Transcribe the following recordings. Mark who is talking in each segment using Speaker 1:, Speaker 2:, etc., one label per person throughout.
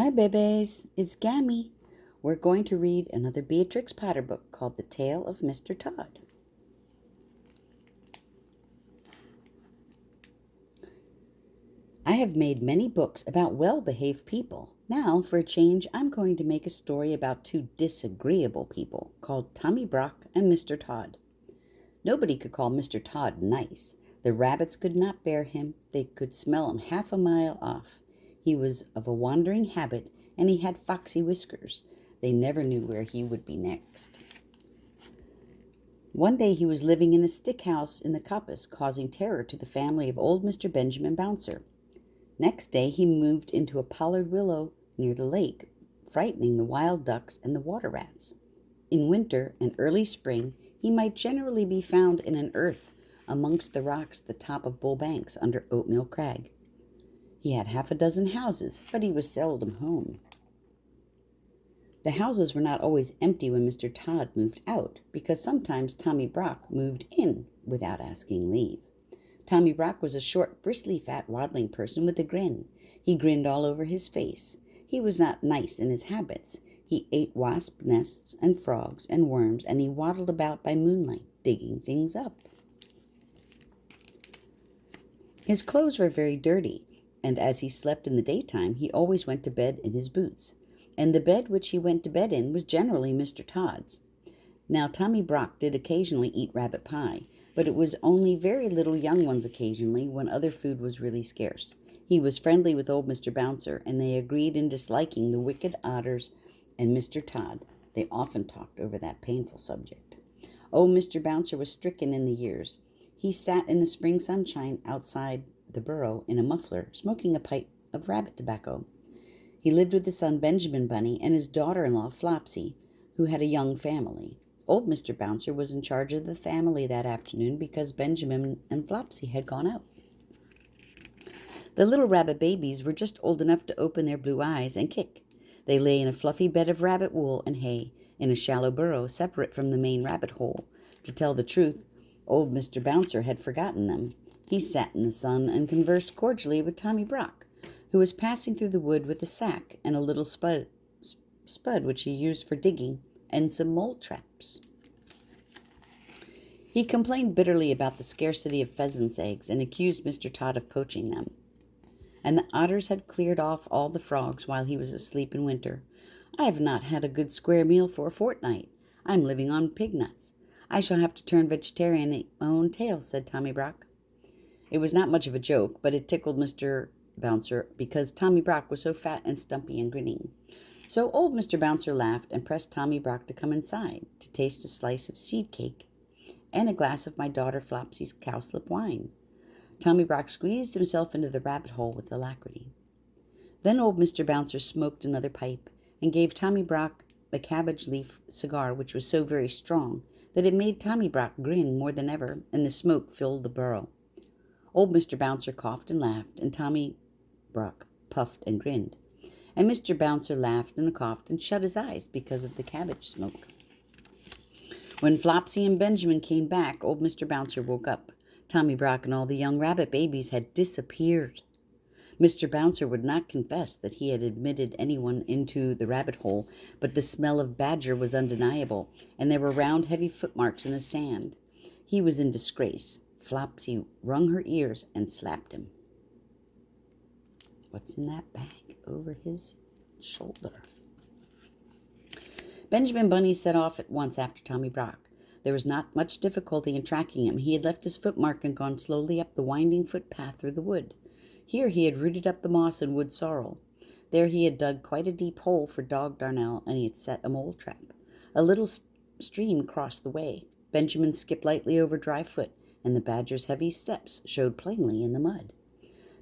Speaker 1: Hi, babies. It's Gammy. We're going to read another Beatrix Potter book called The Tale of Mr. Todd. I have made many books about well-behaved people. Now, for a change, I'm going to make a story about two disagreeable people called Tommy Brock and Mr. Todd. Nobody could call Mr. Todd nice. The rabbits could not bear him. They could smell him half a mile off. He was of a wandering habit, and he had foxy whiskers. They never knew where he would be next. One day he was living in a stick house in the coppice, causing terror to the family of old Mr. Benjamin Bouncer. Next day he moved into a pollard willow near the lake, frightening the wild ducks and the water rats. In winter and early spring he might generally be found in an earth amongst the rocks at the top of Bull Banks under Oatmeal Crag. He had half a dozen houses, but he was seldom home. The houses were not always empty when Mr. Todd moved out, because sometimes Tommy Brock moved in without asking leave. Tommy Brock was a short, bristly, fat, waddling person with a grin. He grinned all over his face. He was not nice in his habits. He ate wasp nests and frogs and worms, and he waddled about by moonlight, digging things up. His clothes were very dirty, and as he slept in the daytime, he always went to bed in his boots. And the bed which he went to bed in was generally Mr. Todd's. Now Tommy Brock did occasionally eat rabbit pie, but it was only very little young ones occasionally when other food was really scarce. He was friendly with old Mr. Bouncer, and they agreed in disliking the wicked otters and Mr. Todd. They often talked over that painful subject. Old Mr. Bouncer was stricken in the years. He sat in the spring sunshine outside the burrow in a muffler, smoking a pipe of rabbit tobacco. He lived with his son Benjamin Bunny and his daughter-in-law Flopsy, who had a young family. Old Mr. Bouncer was in charge of the family that afternoon because Benjamin and Flopsy had gone out. The little rabbit babies were just old enough to open their blue eyes and kick. They lay in a fluffy bed of rabbit wool and hay in a shallow burrow separate from the main rabbit hole. To tell the truth, old Mr. Bouncer had forgotten them. He sat in the sun and conversed cordially with Tommy Brock, who was passing through the wood with a sack and a little spud which he used for digging, and some mole traps. He complained bitterly about the scarcity of pheasants' eggs and accused Mr. Todd of poaching them. And the otters had cleared off all the frogs while he was asleep in winter. I have not had a good square meal for a fortnight. I'm living on pig nuts. I shall have to turn vegetarian and eat my own tail, said Tommy Brock. It was not much of a joke, but it tickled Mr. Bouncer because Tommy Brock was so fat and stumpy and grinning. So old Mr. Bouncer laughed and pressed Tommy Brock to come inside to taste a slice of seed cake and a glass of my daughter Flopsy's cowslip wine. Tommy Brock squeezed himself into the rabbit hole with alacrity. Then old Mr. Bouncer smoked another pipe and gave Tommy Brock a cabbage leaf cigar which was so very strong that it made Tommy Brock grin more than ever, and the smoke filled the burrow. Old Mr. Bouncer coughed and laughed, and Tommy Brock puffed and grinned. And Mr. Bouncer laughed and coughed and shut his eyes because of the cabbage smoke. When Flopsy and Benjamin came back, old Mr. Bouncer woke up. Tommy Brock and all the young rabbit babies had disappeared. Mr. Bouncer would not confess that he had admitted anyone into the rabbit hole, but the smell of badger was undeniable, and there were round, heavy footmarks in the sand. He was in disgrace. Flopsy wrung her ears and slapped him. What's in that bag over his shoulder? Benjamin Bunny set off at once after Tommy Brock. There was not much difficulty in tracking him. He had left his footmark and gone slowly up the winding footpath through the wood. Here he had rooted up the moss and wood sorrel. There he had dug quite a deep hole for dog darnel, and he had set a mole trap. A little stream crossed the way. Benjamin skipped lightly over dry foot, and the badger's heavy steps showed plainly in the mud.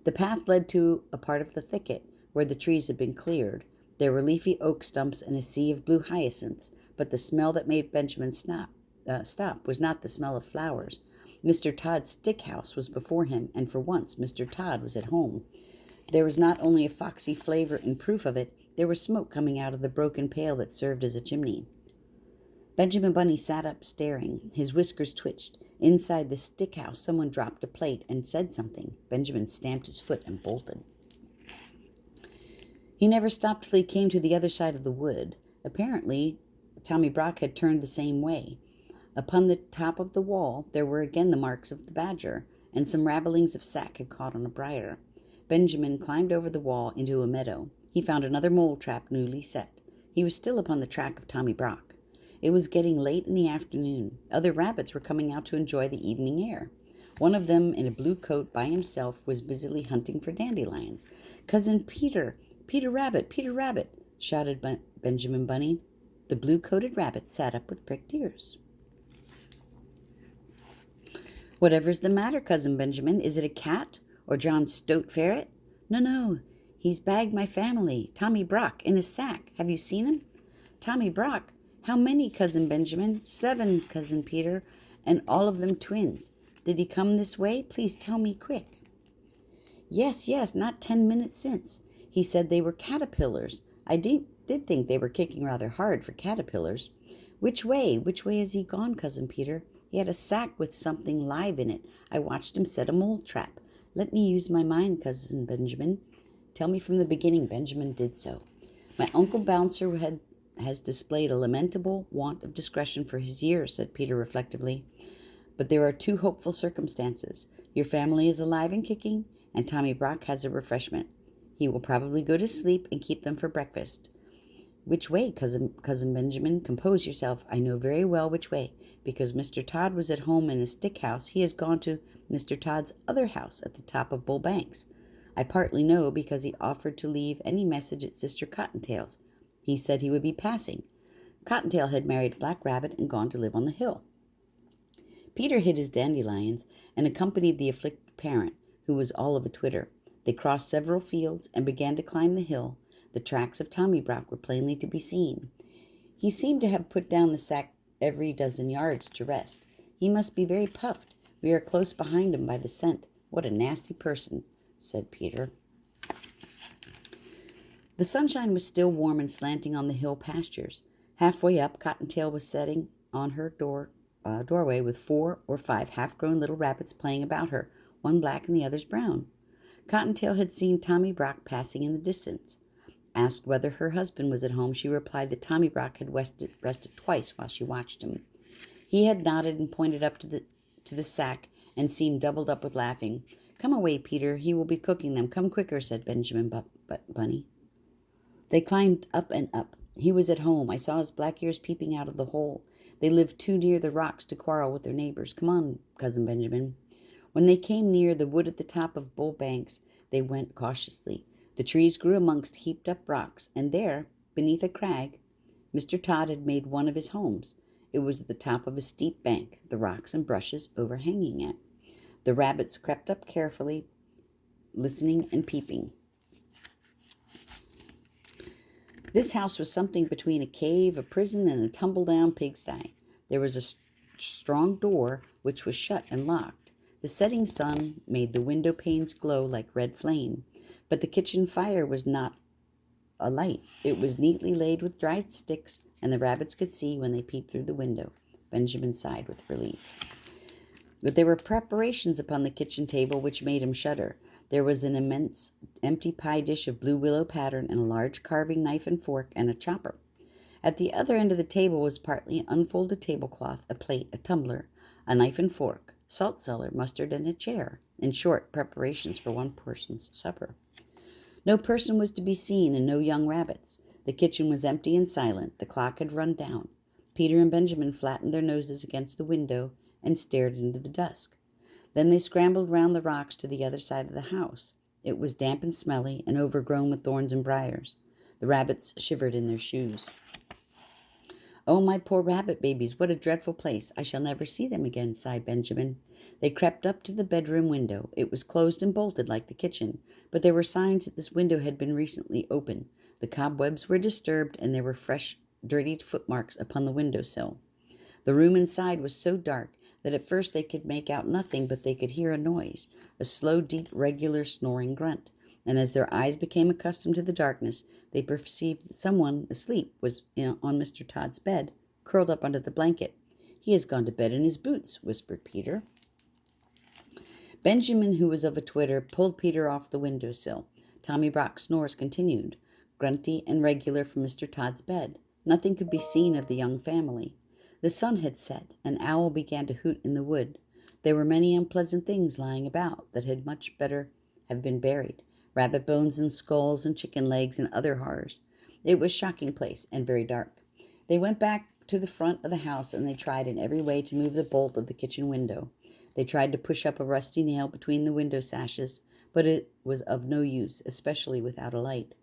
Speaker 1: The path led to a part of the thicket where the trees had been cleared. There were leafy oak stumps and a sea of blue hyacinths, but the smell that made Benjamin stop was not the smell of flowers. Mr. Todd's stick house was before him, and for once Mr. Todd was at home. There was not only a foxy flavor in proof of it, there was smoke coming out of the broken pail that served as a chimney. Benjamin Bunny sat up staring. His whiskers twitched. Inside the stick house, someone dropped a plate and said something. Benjamin stamped his foot and bolted. He never stopped till he came to the other side of the wood. Apparently, Tommy Brock had turned the same way. Upon the top of the wall there were again the marks of the badger, and some rabblings of sack had caught on a briar. Benjamin climbed over the wall into a meadow. He found another mole trap newly set. He was still upon the track of Tommy Brock. It was getting late in the afternoon. Other rabbits were coming out to enjoy the evening air. One of them, in a blue coat by himself, was busily hunting for dandelions. "Cousin Peter! Peter Rabbit! Peter Rabbit!" shouted Benjamin Bunny. The blue-coated rabbit sat up with pricked ears. "Whatever's the matter, Cousin Benjamin? Is it a cat? Or John Stoat Ferret?" "No, no. He's bagged my family. Tommy Brock, in a sack. Have you seen him?" "Tommy Brock? How many, Cousin Benjamin?" "7, Cousin Peter, and all of them twins. Did he come this way? Please tell me quick." Yes, not 10 minutes since. He said they were caterpillars. I did think they were kicking rather hard for caterpillars. Which way has he gone, Cousin Peter? He had a sack with something live in it. I watched him set a mole trap. Let me use my mind, Cousin Benjamin. Tell me from the beginning. Benjamin did so. My Uncle Bouncer has displayed a lamentable want of discretion for his years, said Peter reflectively. But there are 2 hopeful circumstances. Your family is alive and kicking, and Tommy Brock has a refreshment. He will probably go to sleep and keep them for breakfast. Which way, Cousin Benjamin? Compose yourself. I know very well which way. Because Mr. Todd was at home in the stick house, he has gone to Mr. Todd's other house at the top of Bull Banks. I partly know because he offered to leave any message at Sister Cottontail's. He said he would be passing. Cottontail had married a black rabbit and gone to live on the hill. Peter hid his dandelions and accompanied the afflicted parent, who was all of a twitter. They crossed several fields and began to climb the hill. The tracks of Tommy Brock were plainly to be seen. He seemed to have put down the sack every dozen yards to rest. He must be very puffed. We are close behind him by the scent. What a nasty person, said Peter. The sunshine was still warm and slanting on the hill pastures. Halfway up, Cottontail was sitting on her doorway with 4 or 5 half-grown little rabbits playing about her, one black and the others brown. Cottontail had seen Tommy Brock passing in the distance. Asked whether her husband was at home, she replied that Tommy Brock had rested twice while she watched him. He had nodded and pointed up to the sack and seemed doubled up with laughing. Come away, Peter. He will be cooking them. Come quicker, said Benjamin Bunny. They climbed up and up. He was at home. I saw his black ears peeping out of the hole. They lived too near the rocks to quarrel with their neighbors. Come on, Cousin Benjamin. When they came near the wood at the top of Bull Banks, they went cautiously. The trees grew amongst heaped-up rocks, and there, beneath a crag, Mr. Todd had made one of his homes. It was at the top of a steep bank, the rocks and brushes overhanging it. The rabbits crept up carefully, listening and peeping. This house was something between a cave, a prison, and a tumble-down pigsty. There was a strong door, which was shut and locked. The setting sun made the window panes glow like red flame. But the kitchen fire was not alight. It was neatly laid with dried sticks, and the rabbits could see when they peeped through the window. Benjamin sighed with relief. But there were preparations upon the kitchen table which made him shudder. There was an immense empty pie dish of blue willow pattern and a large carving knife and fork and a chopper. At the other end of the table was partly an unfolded tablecloth, a plate, a tumbler, a knife and fork, salt cellar, mustard, and a chair. In short, preparations for one person's supper. No person was to be seen and no young rabbits. The kitchen was empty and silent. The clock had run down. Peter and Benjamin flattened their noses against the window and stared into the dusk. Then they scrambled round the rocks to the other side of the house. It was damp and smelly and overgrown with thorns and briars. The rabbits shivered in their shoes. Oh, my poor rabbit babies, what a dreadful place. I shall never see them again, sighed Benjamin. They crept up to the bedroom window. It was closed and bolted like the kitchen, but there were signs that this window had been recently opened. The cobwebs were disturbed, and there were fresh, dirty footmarks upon the window-sill. The room inside was so dark that at first they could make out nothing, but they could hear a noise, a slow, deep, regular snoring grunt. And as their eyes became accustomed to the darkness, they perceived that someone asleep was on Mr. Todd's bed, curled up under the blanket. He has gone to bed in his boots, whispered Peter. Benjamin, who was of a twitter, pulled Peter off the window-sill. Tommy Brock's snores continued. grunty and regular from Mr. Todd's bed. Nothing could be seen of the young family. The sun had set. An owl began to hoot in the wood. There were many unpleasant things lying about that had much better have been buried. Rabbit bones and skulls and chicken legs and other horrors. It was a shocking place and very dark. They went back to the front of the house, and they tried in every way to move the bolt of the kitchen window. They tried to push up a rusty nail between the window sashes, but it was of no use, especially without a light.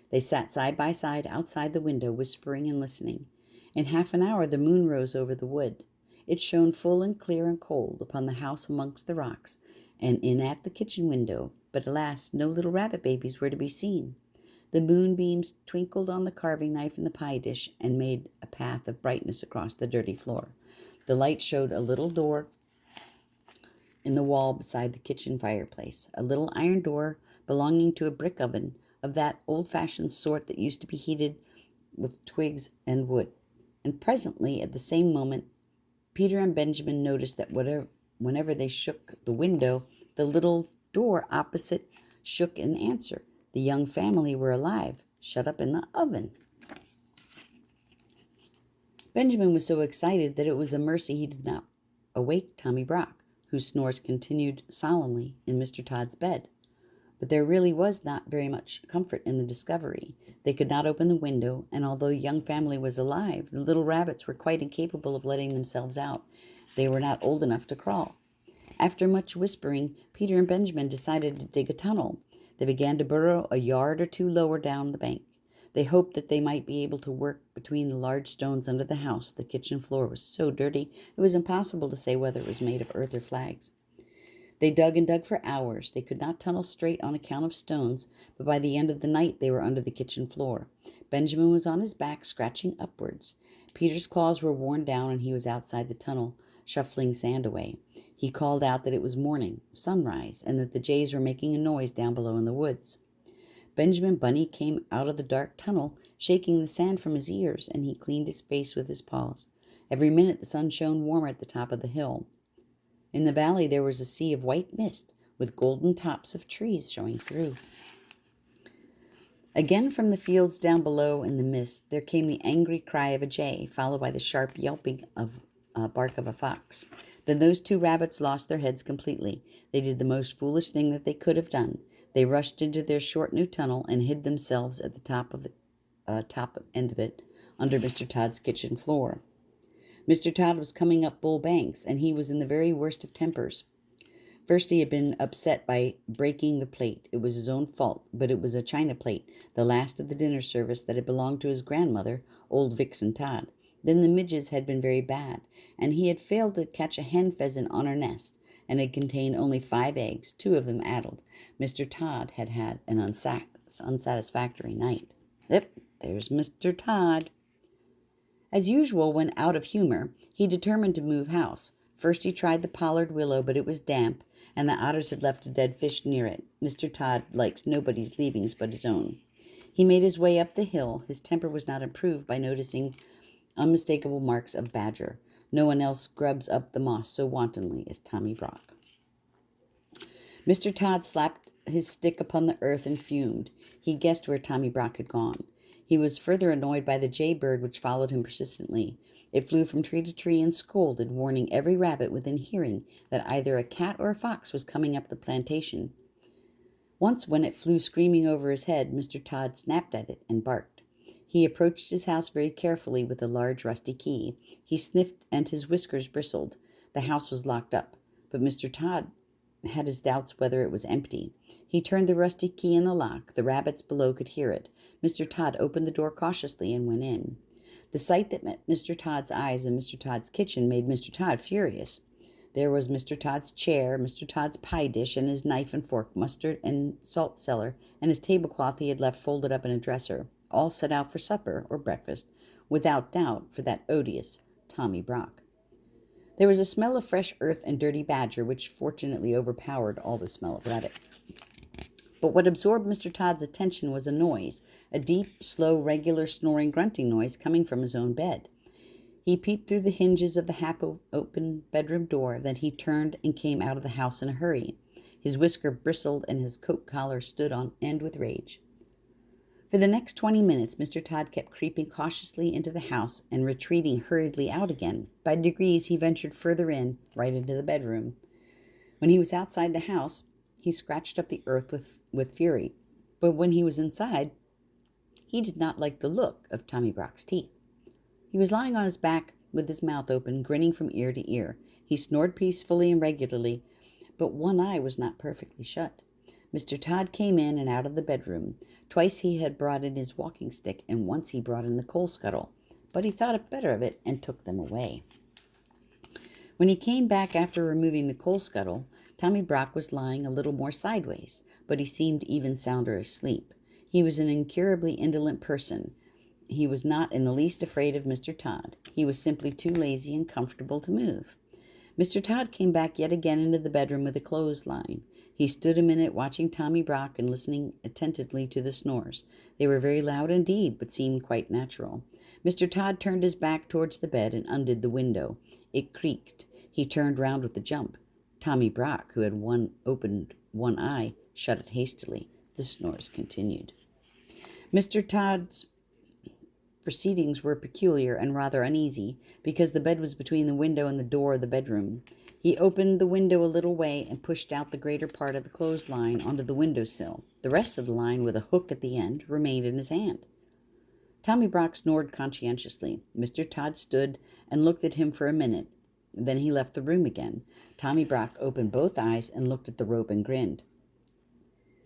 Speaker 1: They sat side by side outside the window, whispering and listening. In half an hour the moon rose over the wood. It shone full and clear and cold upon the house amongst the rocks, and in at the kitchen window, but alas, no little rabbit babies were to be seen. The moonbeams twinkled on the carving knife in the pie dish and made a path of brightness across the dirty floor. The light showed a little door in the wall beside the kitchen fireplace, a little iron door belonging to a brick oven of that old-fashioned sort that used to be heated with twigs and wood. And presently, at the same moment, Peter and Benjamin noticed that whenever they shook the window, the little door opposite shook in answer. The young family were alive, shut up in the oven. Benjamin was so excited that it was a mercy he did not awake Tommy Brock, whose snores continued solemnly in Mr. Todd's bed. But there really was not very much comfort in the discovery. They could not open the window, and although the young family was alive, the little rabbits were quite incapable of letting themselves out. They were not old enough to crawl. After much whispering, Peter and Benjamin decided to dig a tunnel. They began to burrow a yard or two lower down the bank. They hoped that they might be able to work between the large stones under the house. The kitchen floor was so dirty, it was impossible to say whether it was made of earth or flags. They dug and dug for hours. They could not tunnel straight on account of stones, but by the end of the night they were under the kitchen floor. Benjamin was on his back, scratching upwards. Peter's claws were worn down, and he was outside the tunnel, shuffling sand away. He called out that it was morning, sunrise, and that the jays were making a noise down below in the woods. Benjamin Bunny came out of the dark tunnel, shaking the sand from his ears, and he cleaned his face with his paws. Every minute the sun shone warmer at the top of the hill. In the valley there was a sea of white mist, with golden tops of trees showing through. Again from the fields down below in the mist there came the angry cry of a jay, followed by the sharp yelping of bark of a fox. Then those two rabbits lost their heads completely. They did the most foolish thing that they could have done. They rushed into their short new tunnel and hid themselves at the top end of it, under Mr. Todd's kitchen floor. Mr. Todd was coming up Bull Banks, and he was in the very worst of tempers. First he had been upset by breaking the plate. It was his own fault, but it was a china plate, the last of the dinner service that had belonged to his grandmother, old Vixen Todd. Then the midges had been very bad, and he had failed to catch a hen pheasant on her nest, and had contained only 5 eggs, 2 of them addled. Mr. Todd had had an unsatisfactory night. Yep, there's Mr. Todd. As usual, when out of humor, he determined to move house. First he tried the pollard willow, but it was damp, and the otters had left a dead fish near it. Mr. Todd likes nobody's leavings but his own. He made his way up the hill. His temper was not improved by noticing unmistakable marks of badger. No one else grubs up the moss so wantonly as Tommy Brock. Mr. Todd slapped his stick upon the earth and fumed. He guessed where Tommy Brock had gone. He was further annoyed by the jaybird, which followed him persistently. It flew from tree to tree and scolded, warning every rabbit within hearing that either a cat or a fox was coming up the plantation. Once, when it flew screaming over his head, Mr. Todd snapped at it and barked. He approached his house very carefully with a large rusty key. He sniffed and his whiskers bristled. The house was locked up, but Mr. Todd had his doubts whether it was empty. He turned the rusty key in the lock. The rabbits below could hear it. Mr. Todd opened the door cautiously and went in. The sight that met Mr. Todd's eyes in Mr. Todd's kitchen made Mr. Todd furious. There was Mr. Todd's chair, Mr. Todd's pie dish, and his knife and fork, mustard and salt cellar, and his tablecloth he had left folded up in a dresser, all set out for supper or breakfast, without doubt for that odious Tommy Brock. There was a smell of fresh earth and dirty badger, which fortunately overpowered all the smell of rabbit. But what absorbed Mr. Todd's attention was a noise, a deep, slow, regular snoring, grunting noise coming from his own bed. He peeped through the hinges of the half-open bedroom door. Then he turned and came out of the house in a hurry. His whisker bristled and his coat collar stood on end with rage. For the next 20 minutes, Mr. Todd kept creeping cautiously into the house and retreating hurriedly out again. By degrees, he ventured further in, right into the bedroom. When he was outside the house, he scratched up the earth with fury. But when he was inside, he did not like the look of Tommy Brock's teeth. He was lying on his back with his mouth open, grinning from ear to ear. He snored peacefully and regularly, but one eye was not perfectly shut. Mr. Todd came in and out of the bedroom. Twice he had brought in his walking stick, and once he brought in the coal scuttle, but he thought better of it and took them away. When he came back after removing the coal scuttle, Tommy Brock was lying a little more sideways, but he seemed even sounder asleep. He was an incurably indolent person. He was not in the least afraid of Mr. Todd. He was simply too lazy and comfortable to move. Mr. Todd came back yet again into the bedroom with a clothesline. He stood a minute watching Tommy Brock and listening attentively to the snores. They were very loud indeed, but seemed quite natural. Mr. Todd turned his back towards the bed and undid the window. It creaked. He turned round with a jump. Tommy Brock, who had opened one eye, shut it hastily. The snores continued. Mr. Todd's proceedings were peculiar and rather uneasy, because the bed was between the window and the door of the bedroom. He opened the window a little way and pushed out the greater part of the clothesline onto the window-sill. The rest of the line, with a hook at the end, remained in his hand. Tommy Brock snored conscientiously. Mr. Todd stood and looked at him for a minute. Then he left the room again. Tommy Brock opened both eyes and looked at the rope and grinned.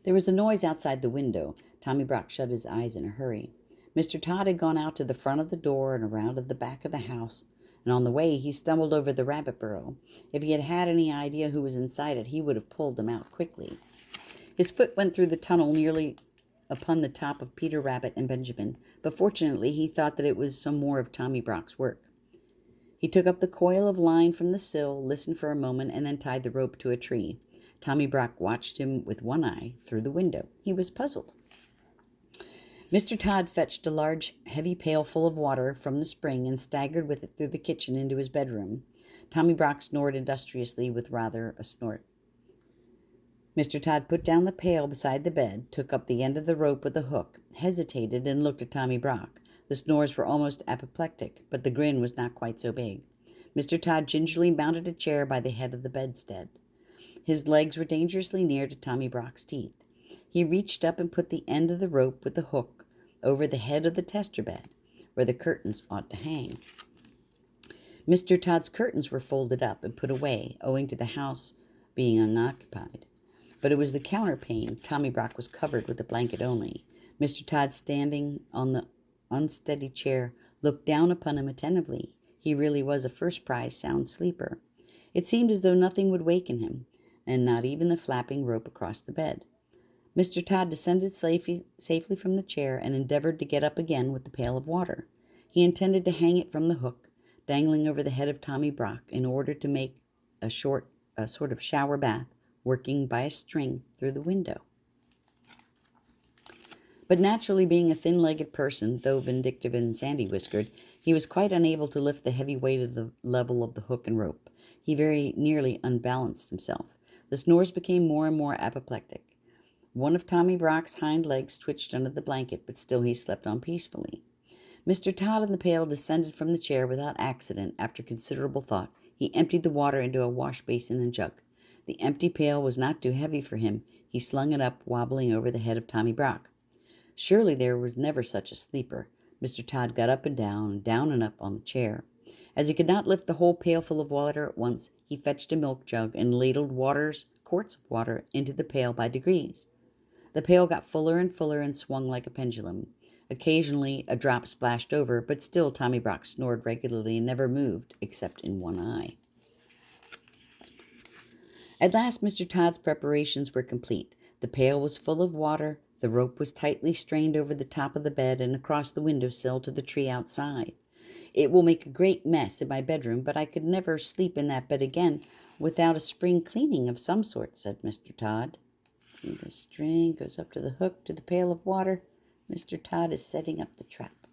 Speaker 1: There was a noise outside the window. Tommy Brock shut his eyes in a hurry. Mr. Todd had gone out to the front of the door and around to the back of the house, and on the way he stumbled over the rabbit burrow. If he had had any idea who was inside it, he would have pulled them out quickly. His foot went through the tunnel nearly upon the top of Peter Rabbit and Benjamin, but fortunately he thought that it was some more of Tommy Brock's work. He took up the coil of line from the sill, listened for a moment, and then tied the rope to a tree. Tommy Brock watched him with one eye through the window. He was puzzled. Mr. Todd fetched a large, heavy pail full of water from the spring and staggered with it through the kitchen into his bedroom. Tommy Brock snored industriously with rather a snort. Mr. Todd put down the pail beside the bed, took up the end of the rope with a hook, hesitated, and looked at Tommy Brock. The snores were almost apoplectic, but the grin was not quite so big. Mr. Todd gingerly mounted a chair by the head of the bedstead. His legs were dangerously near to Tommy Brock's teeth. He reached up and put the end of the rope with the hook over the head of the tester bed, where the curtains ought to hang. Mr. Todd's curtains were folded up and put away, owing to the house being unoccupied. But it was the counterpane. Tommy Brock was covered with a blanket only. Mr. Todd, standing on the unsteady chair, looked down upon him attentively. He really was a first-prize sound sleeper. It seemed as though nothing would waken him, and not even the flapping rope across the bed. Mr. Todd descended safely from the chair and endeavored to get up again with the pail of water. He intended to hang it from the hook, dangling over the head of Tommy Brock, in order to make a sort of shower bath, working by a string through the window. But naturally, being a thin-legged person, though vindictive and sandy-whiskered, he was quite unable to lift the heavy weight of the level of the hook and rope. He very nearly unbalanced himself. The snores became more and more apoplectic. One of Tommy Brock's hind legs twitched under the blanket, but still he slept on peacefully. Mr. Todd and the pail descended from the chair without accident. After considerable thought, he emptied the water into a wash basin and jug. The empty pail was not too heavy for him. He slung it up, wobbling over the head of Tommy Brock. Surely there was never such a sleeper. Mr. Todd got up and down and up on the chair. As he could not lift the whole pailful of water at once, he fetched a milk jug and ladled quarts of water into the pail by degrees. The pail got fuller and swung like a pendulum. Occasionally a drop splashed over, but still Tommy Brock snored regularly and never moved, except in one eye. At last Mr. Todd's preparations were complete. The pail was full of water, the rope was tightly strained over the top of the bed and across the window-sill to the tree outside. "It will make a great mess in my bedroom, but I could never sleep in that bed again without a spring cleaning of some sort," said Mr. Todd. See, the string goes up to the hook to the pail of water. Mr. Todd is setting up the trap.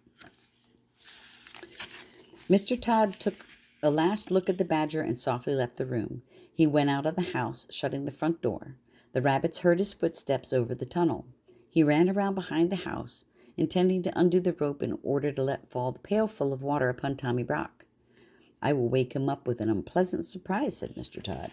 Speaker 1: Mr. Todd took a last look at the badger and softly left the room. He went out of the house, shutting the front door. The rabbits heard his footsteps over the tunnel. He ran around behind the house intending to undo the rope in order to let fall the pail full of water upon Tommy Brock. "I will wake him up with an unpleasant surprise," said Mr. Todd.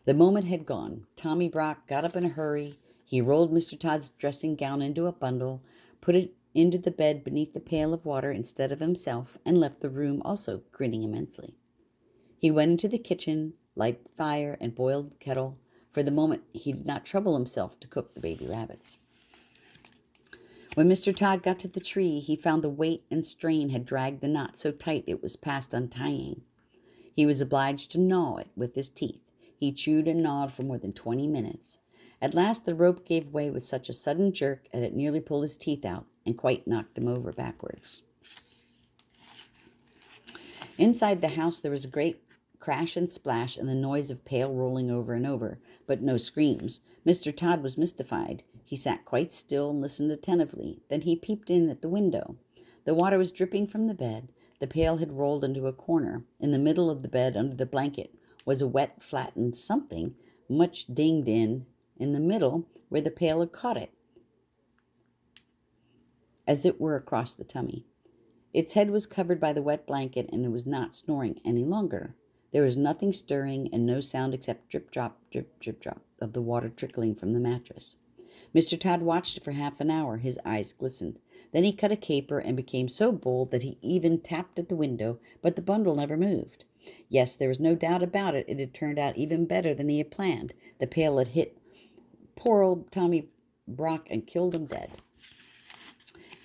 Speaker 1: The moment had gone. Tommy Brock got up in a hurry. He rolled Mr. Todd's dressing gown into a bundle, put it into the bed beneath the pail of water instead of himself, and left the room also, grinning immensely. He went into the kitchen, lighted the fire, and boiled the kettle. For the moment he did not trouble himself to cook the baby rabbits. When Mr. Todd got to the tree, he found the weight and strain had dragged the knot so tight it was past untying. He was obliged to gnaw it with his teeth. He chewed and gnawed for more than 20 minutes. At last the rope gave way with such a sudden jerk that it nearly pulled his teeth out and quite knocked him over backwards. Inside the house there was a great crash and splash and the noise of pail rolling over and over, but no screams. Mr. Todd was mystified. He sat quite still and listened attentively. Then he peeped in at the window. The water was dripping from the bed. The pail had rolled into a corner. In the middle of the bed, under the blanket, was a wet, flattened something, much dinged in the middle where the pail had caught it, as it were across the tummy. Its head was covered by the wet blanket, and it was not snoring any longer. There was nothing stirring and no sound except drip-drop of the water trickling from the mattress. Mr. Todd watched it for half an hour. His eyes glistened. Then he cut a caper and became so bold that he even tapped at the window, but the bundle never moved. Yes, there was no doubt about it. It had turned out even better than he had planned. The pail had hit poor old Tommy Brock and killed him dead.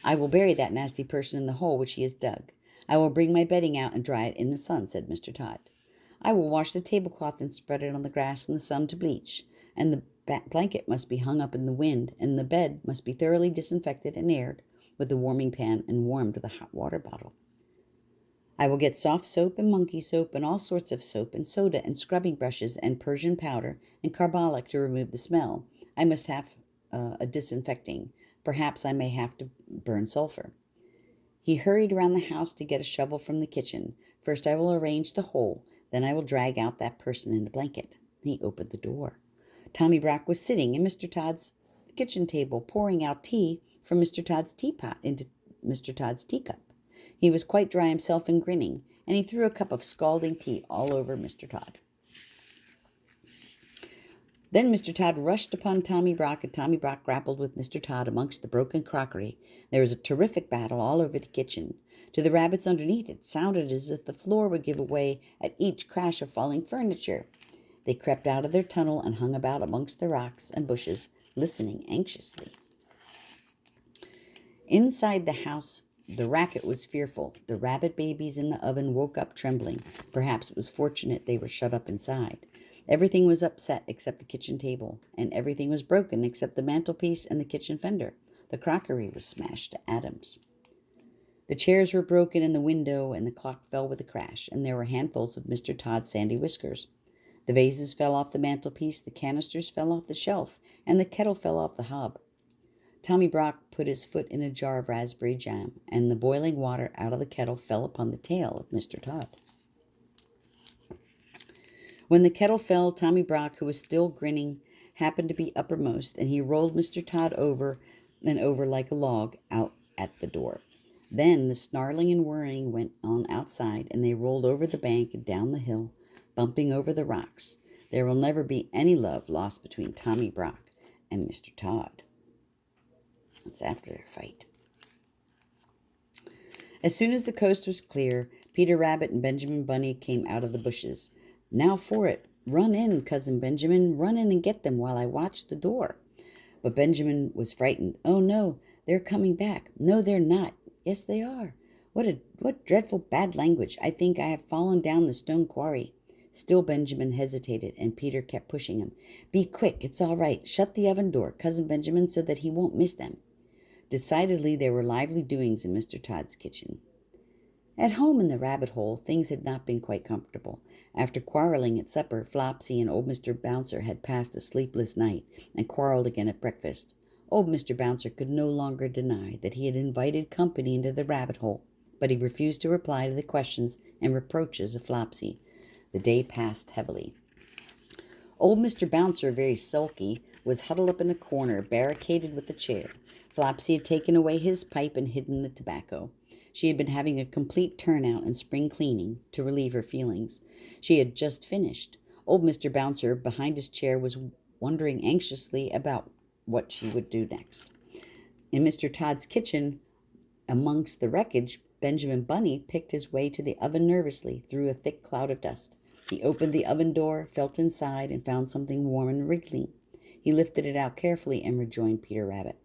Speaker 1: "I will bury that nasty person in the hole which he has dug. I will bring my bedding out and dry it in the sun," said Mr. Todd. "I will wash the tablecloth and spread it on the grass in the sun to bleach, and the blanket must be hung up in the wind, and the bed must be thoroughly disinfected and aired with the warming pan and warmed with a hot water bottle. I will get soft soap and monkey soap and all sorts of soap and soda and scrubbing brushes and Persian powder and carbolic to remove the smell. I must have a disinfecting. Perhaps I may have to burn sulfur." He hurried around the house to get a shovel from the kitchen. "First I will arrange the hole. Then I will drag out that person in the blanket." He opened the door. Tommy Brock was sitting at Mr. Todd's kitchen table, pouring out tea from Mr. Todd's teapot into Mr. Todd's teacup. He was quite dry himself and grinning, and he threw a cup of scalding tea all over Mr. Todd. Then Mr. Todd rushed upon Tommy Brock, and Tommy Brock grappled with Mr. Todd amongst the broken crockery. There was a terrific battle all over the kitchen. To the rabbits underneath, it sounded as if the floor would give way at each crash of falling furniture. They crept out of their tunnel and hung about amongst the rocks and bushes, listening anxiously. Inside the house, the racket was fearful. The rabbit babies in the oven woke up trembling. Perhaps it was fortunate they were shut up inside. Everything was upset except the kitchen table, and everything was broken except the mantelpiece and the kitchen fender. The crockery was smashed to atoms. The chairs were broken in the window, and the clock fell with a crash, and there were handfuls of Mr. Todd's sandy whiskers. The vases fell off the mantelpiece, the canisters fell off the shelf, and the kettle fell off the hob. Tommy Brock put his foot in a jar of raspberry jam, and the boiling water out of the kettle fell upon the tail of Mr. Todd. When the kettle fell, Tommy Brock, who was still grinning, happened to be uppermost, and he rolled Mr. Todd over and over like a log out at the door. Then the snarling and worrying went on outside, and they rolled over the bank and down the hill, bumping over the rocks. There will never be any love lost between Tommy Brock and Mr. Todd. That's after their fight. As soon as the coast was clear, Peter Rabbit and Benjamin Bunny came out of the bushes. "Now for it. Run in, Cousin Benjamin. Run in and get them while I watch the door." But Benjamin was frightened. "Oh, no, they're coming back." "No, they're not." "Yes, they are." What dreadful bad language. I think I have fallen down the stone quarry." Still Benjamin hesitated, and Peter kept pushing him. "Be quick. It's all right. Shut the oven door, Cousin Benjamin, so that he won't miss them." Decidedly, there were lively doings in Mr. Todd's kitchen. At home in the rabbit hole, things had not been quite comfortable. After quarreling at supper, Flopsy and old Mr. Bouncer had passed a sleepless night and quarreled again at breakfast. Old Mr. Bouncer could no longer deny that he had invited company into the rabbit hole, but he refused to reply to the questions and reproaches of Flopsy. The day passed heavily. Old Mr. Bouncer, very sulky, was huddled up in a corner, barricaded with a chair. Flopsy had taken away his pipe and hidden the tobacco. She had been having a complete turnout and spring cleaning to relieve her feelings. She had just finished. Old Mr. Bouncer, behind his chair, was wondering anxiously about what she would do next. In Mr. Todd's kitchen, amongst the wreckage, Benjamin Bunny picked his way to the oven nervously through a thick cloud of dust. He opened the oven door, felt inside, and found something warm and wriggling. He lifted it out carefully and rejoined Peter Rabbit.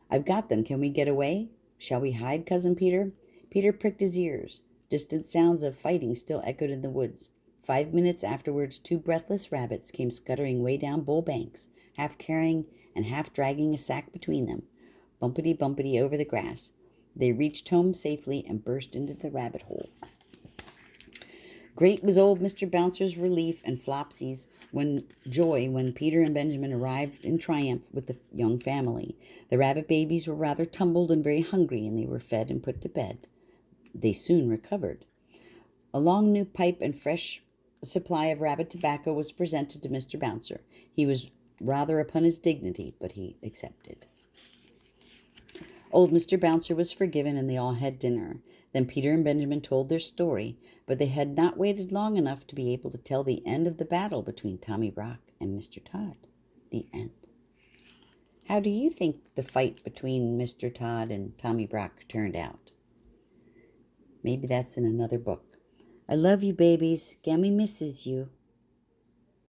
Speaker 1: "I've got them. Can we get away? Shall we hide, Cousin Peter?" Peter pricked his ears. Distant sounds of fighting still echoed in the woods. 5 minutes afterwards, 2 breathless rabbits came scuttering way down Bull Banks, half carrying and half dragging a sack between them. Bumpety-bumpety over the grass. They reached home safely and burst into the rabbit hole. Great was old Mr. Bouncer's relief and Flopsy's joy when Peter and Benjamin arrived in triumph with the young family. The rabbit babies were rather tumbled and very hungry, and they were fed and put to bed. They soon recovered. A long new pipe and fresh supply of rabbit tobacco was presented to Mr. Bouncer. He was rather upon his dignity, but he accepted. Old Mr. Bouncer was forgiven, and they all had dinner. Then Peter and Benjamin told their story, but they had not waited long enough to be able to tell the end of the battle between Tommy Brock and Mr. Todd. The end. How do you think the fight between Mr. Todd and Tommy Brock turned out? Maybe that's in another book. I love you, babies. Gammy misses you.